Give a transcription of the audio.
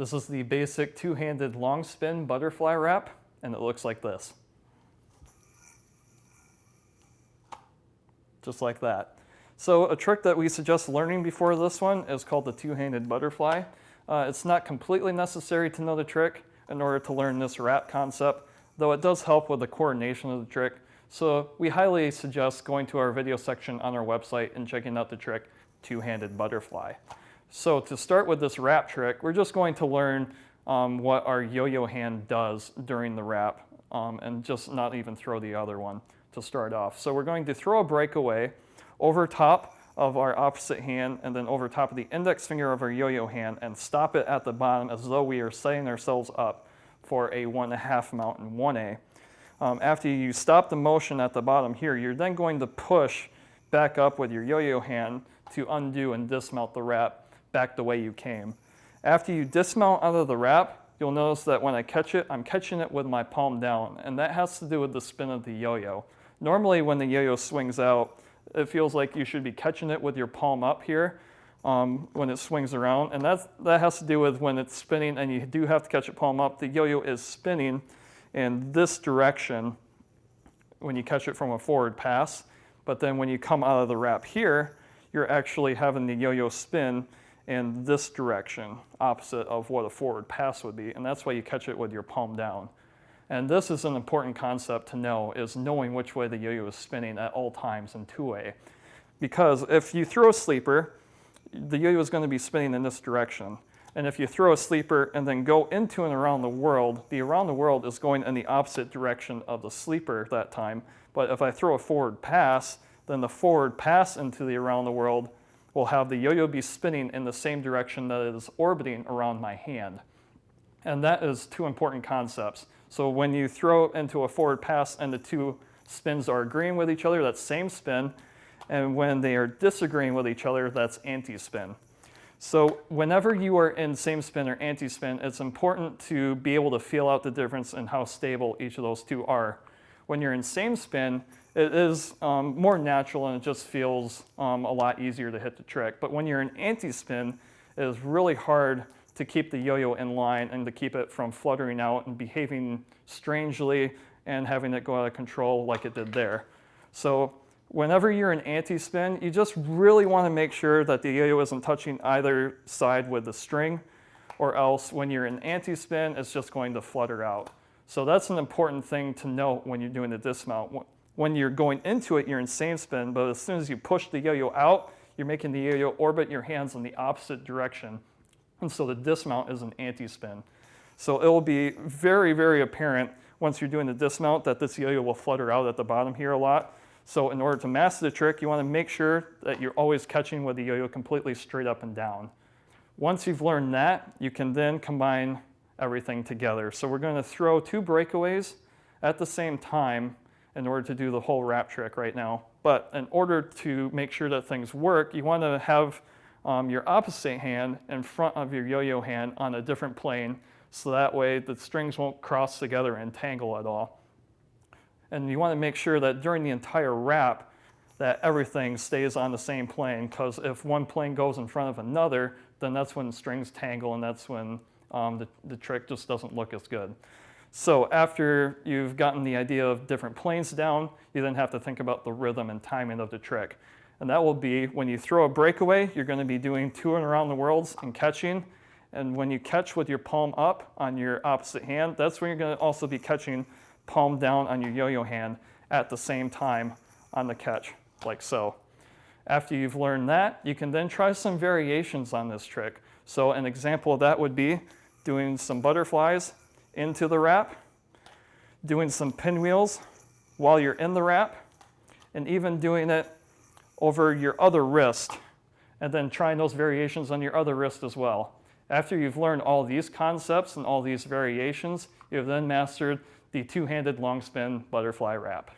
This is the basic two-handed long spin butterfly wrap, and it looks like this. Just like that. So a trick that we suggest learning before this one is called the two-handed butterfly. It's not completely necessary to know the trick in order to learn this wrap concept, though it does help with the coordination of the trick. So we highly suggest going to our video section on our website and checking out the trick two-handed butterfly. So to start with this wrap trick, we're just going to learn what our yo-yo hand does during the wrap and just not even throw the other one to start off. So we're going to throw a breakaway over top of our opposite hand and then over top of the index finger of our yo-yo hand and stop it at the bottom as though we are setting ourselves up for a 1.5 mount in 1A. After you stop the motion at the bottom here, you're then going to push back up with your yo-yo hand to undo and dismount the wrap back the way you came. After you dismount out of the wrap, you'll notice that when I catch it, I'm catching it with my palm down, and that has to do with the spin of the yo-yo. Normally when the yo-yo swings out, it feels like you should be catching it with your palm up here when it swings around, and that has to do with when it's spinning and you do have to catch it palm up, the yo-yo is spinning in this direction when you catch it from a forward pass, but then when you come out of the wrap here, you're actually having the yo-yo spin in this direction, opposite of what a forward pass would be, and that's why you catch it with your palm down. And this is an important concept to know, is knowing which way the yo-yo is spinning at all times in 2A. Because if you throw a sleeper, the yo-yo is going to be spinning in this direction. And if you throw a sleeper and then go into and around the world is going in the opposite direction of the sleeper that time. But if I throw a forward pass, then the forward pass into the around the world will have the yo-yo be spinning in the same direction that it is orbiting around my hand. And that is two important concepts. So when you throw into a forward pass and the two spins are agreeing with each other, that's same spin. And when they are disagreeing with each other, that's anti-spin. So whenever you are in same spin or anti-spin, it's important to be able to feel out the difference in how stable each of those two are. When you're in same spin, it is more natural and it just feels a lot easier to hit the trick. But when you're in anti-spin, it is really hard to keep the yo-yo in line and to keep it from fluttering out and behaving strangely and having it go out of control like it did there. So whenever you're in anti-spin, you just really want to make sure that the yo-yo isn't touching either side with the string, or else when you're in anti-spin, it's just going to flutter out. So that's an important thing to note when you're doing the dismount. When you're going into it, you're in same spin, but as soon as you push the yo-yo out, you're making the yo-yo orbit your hands in the opposite direction. And so the dismount is an anti-spin. So it will be very, very apparent once you're doing the dismount that this yo-yo will flutter out at the bottom here a lot. So in order to master the trick, you want to make sure that you're always catching with the yo-yo completely straight up and down. Once you've learned that, you can then combine everything together. So we're going to throw two breakaways at the same time in order to do the whole wrap trick right now. But in order to make sure that things work, you want to have your opposite hand in front of your yo-yo hand on a different plane, so that way the strings won't cross together and tangle at all. And you want to make sure that during the entire wrap that everything stays on the same plane, because if one plane goes in front of another, then that's when strings tangle and that's when the trick just doesn't look as good. So after you've gotten the idea of different planes down, you then have to think about the rhythm and timing of the trick. And that will be when you throw a breakaway, you're going to be doing two and around the worlds and catching. And when you catch with your palm up on your opposite hand, that's when you're going to also be catching palm down on your yo-yo hand at the same time on the catch, like so. After you've learned that, you can then try some variations on this trick. So an example of that would be doing some butterflies into the wrap, doing some pinwheels while you're in the wrap, and even doing it over your other wrist, and then trying those variations on your other wrist as well. After you've learned all these concepts and all these variations, you've then mastered the two-handed long spin butterfly wrap.